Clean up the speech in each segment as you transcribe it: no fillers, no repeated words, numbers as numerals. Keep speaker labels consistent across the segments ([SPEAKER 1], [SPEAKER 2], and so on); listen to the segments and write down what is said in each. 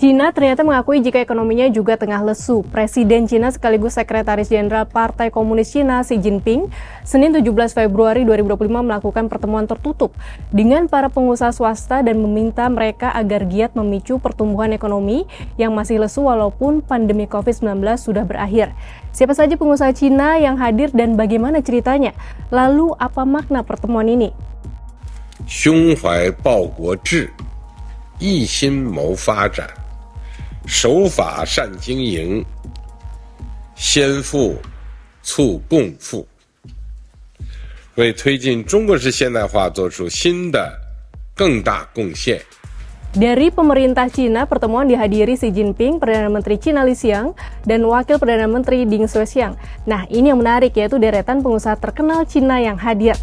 [SPEAKER 1] Cina ternyata mengakui jika ekonominya juga tengah lesu. Presiden Cina sekaligus Sekretaris Jenderal Partai Komunis Cina Xi Jinping, Senin 17 Februari 2025 melakukan pertemuan tertutup dengan para pengusaha swasta dan meminta mereka agar giat memicu pertumbuhan ekonomi yang masih lesu walaupun pandemi COVID-19 sudah berakhir. Siapa saja pengusaha Cina yang hadir dan bagaimana ceritanya? Lalu apa makna pertemuan ini?
[SPEAKER 2] 胸怀报国志，一心谋发展，守法善经营，先富促共富，为推进中国式现代化做出新的更大贡献。
[SPEAKER 1] Dari pemerintah Cina, pertemuan dihadiri Xi Jinping, Perdana Menteri Cina Li Qiang, dan Wakil Perdana Menteri Ding Xuexiang. Nah, ini yang menarik, yaitu deretan pengusaha terkenal Cina yang hadir.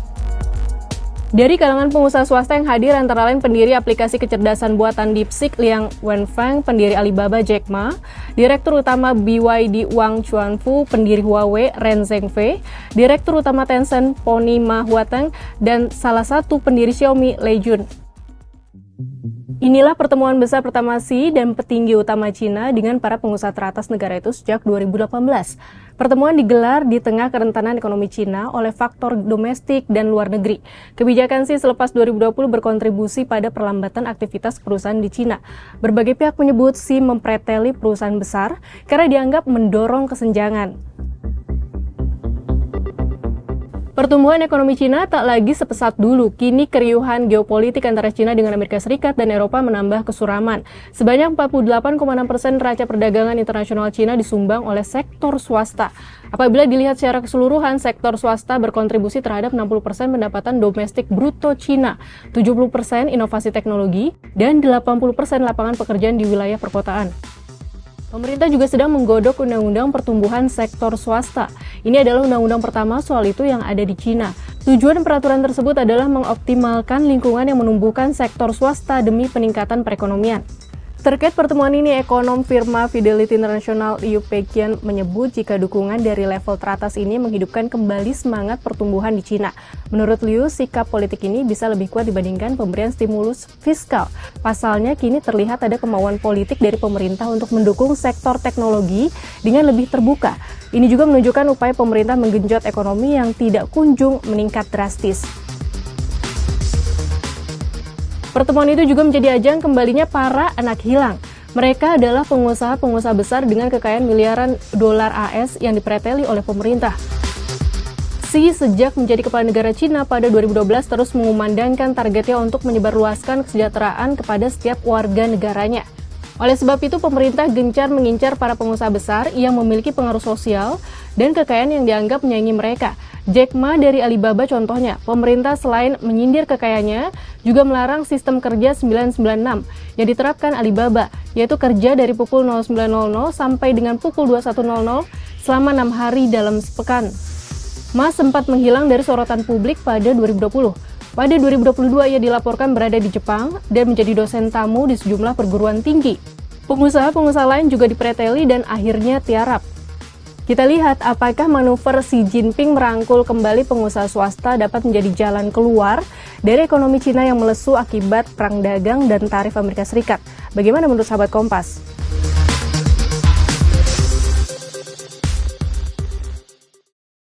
[SPEAKER 1] Dari kalangan pengusaha swasta yang hadir antara lain pendiri aplikasi kecerdasan buatan DeepSeek Liang Wenfeng, pendiri Alibaba Jack Ma, Direktur Utama BYD Wang Chuanfu, pendiri Huawei Ren Zhengfei, Direktur Utama Tencent Pony Ma Huateng, dan salah satu pendiri Xiaomi Lei Jun. Inilah pertemuan besar pertama Xi dan petinggi utama Cina dengan para pengusaha teratas negara itu sejak 2018. Pertemuan digelar di tengah kerentanan ekonomi Cina oleh faktor domestik dan luar negeri. Kebijakan Xi selepas 2020 berkontribusi pada perlambatan aktivitas perusahaan di Cina. Berbagai pihak menyebut Xi mempreteli perusahaan besar karena dianggap mendorong kesenjangan. Pertumbuhan ekonomi Cina tak lagi sepesat dulu. Kini keriuhan geopolitik antara Cina dengan Amerika Serikat dan Eropa menambah kesuraman. Sebanyak 48,6% neraca perdagangan internasional Cina disumbang oleh sektor swasta. Apabila dilihat secara keseluruhan, sektor swasta berkontribusi terhadap 60% pendapatan domestik bruto Cina, 70% inovasi teknologi, dan 80% lapangan pekerjaan di wilayah perkotaan. Pemerintah juga sedang menggodok undang-undang pertumbuhan sektor swasta. Ini adalah undang-undang pertama soal itu yang ada di Cina. Tujuan peraturan tersebut adalah mengoptimalkan lingkungan yang menumbuhkan sektor swasta demi peningkatan perekonomian. Terkait pertemuan ini, ekonom firma Fidelity International Liu Peiqian menyebut jika dukungan dari level teratas ini menghidupkan kembali semangat pertumbuhan di Cina. Menurut Liu, sikap politik ini bisa lebih kuat dibandingkan pemberian stimulus fiskal. Pasalnya, kini terlihat ada kemauan politik dari pemerintah untuk mendukung sektor teknologi dengan lebih terbuka. Ini juga menunjukkan upaya pemerintah menggenjot ekonomi yang tidak kunjung meningkat drastis. Pertemuan itu juga menjadi ajang kembalinya para anak hilang. Mereka adalah pengusaha-pengusaha besar dengan kekayaan miliaran dolar AS yang dipreteli oleh pemerintah. Xi sejak menjadi kepala negara Cina pada 2012 terus mengumandangkan targetnya untuk menyebarluaskan kesejahteraan kepada setiap warga negaranya. Oleh sebab itu, pemerintah gencar mengincar para pengusaha besar yang memiliki pengaruh sosial dan kekayaan yang dianggap menyaingi mereka. Jack Ma dari Alibaba contohnya, pemerintah selain menyindir kekayaannya, juga melarang sistem kerja 996 yang diterapkan Alibaba, yaitu kerja dari pukul 09.00 sampai dengan pukul 21.00 selama 6 hari dalam sepekan. Ma sempat menghilang dari sorotan publik pada 2020. Pada 2022, ia dilaporkan berada di Jepang dan menjadi dosen tamu di sejumlah perguruan tinggi. Pengusaha-pengusaha lain juga dipreteli dan akhirnya tiarap. Kita lihat apakah manuver Xi Jinping merangkul kembali pengusaha swasta dapat menjadi jalan keluar dari ekonomi Cina yang melesu akibat perang dagang dan tarif Amerika Serikat. Bagaimana menurut sahabat Kompas?